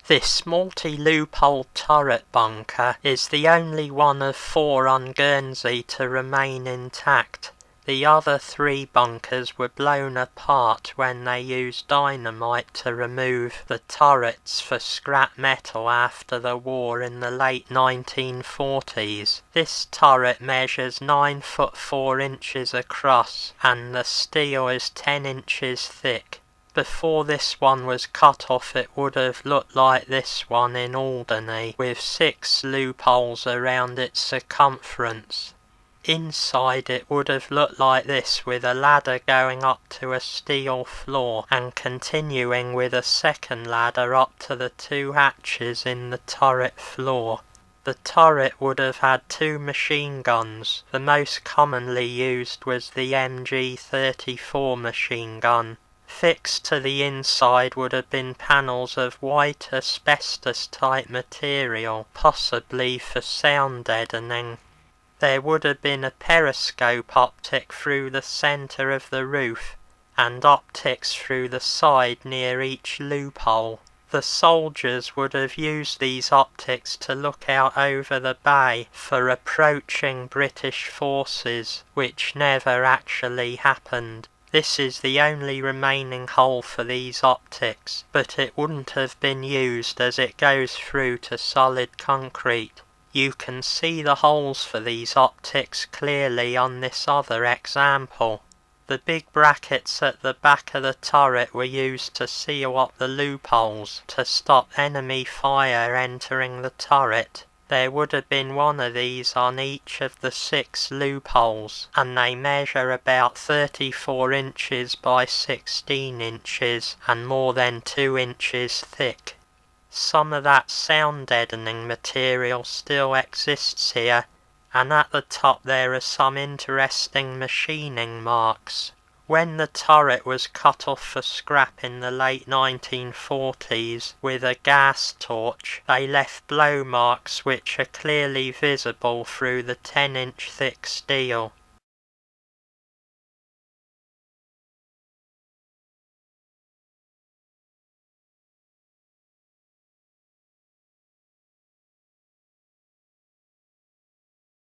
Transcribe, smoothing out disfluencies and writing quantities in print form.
This multi-loopholed turret bunker is the only one of 4 on Guernsey to remain intact. The other 3 bunkers were blown apart when they used dynamite to remove the turrets for scrap metal after the war in the late 1940s. This turret measures 9 foot 4 inches across and the steel is 10 inches thick. Before this one was cut off it would have looked like this one in Alderney, with 6 loopholes around its circumference. Inside it would have looked like this, with a ladder going up to a steel floor and continuing with a second ladder up to the 2 hatches in the turret floor. The turret would have had 2 machine guns. The most commonly used was the MG-34 machine gun. Fixed to the inside would have been panels of white asbestos-type material, possibly for sound deadening. There would have been a periscope optic through the centre of the roof, and optics through the side near each loophole. The soldiers would have used these optics to look out over the bay for approaching British forces, which never actually happened. This is the only remaining hole for these optics, but it wouldn't have been used as it goes through to solid concrete. You can see the holes for these optics clearly on this other example. The big brackets at the back of the turret were used to seal up the loopholes to stop enemy fire entering the turret. There would have been one of these on each of the 6 loopholes, and they measure about 34 inches by 16 inches and more than 2 inches thick. Some of that sound deadening material still exists here, and at the top there are some interesting machining marks. When the turret was cut off for scrap in the late 1940s with a gas torch, they left blow marks which are clearly visible through the 10-inch thick steel.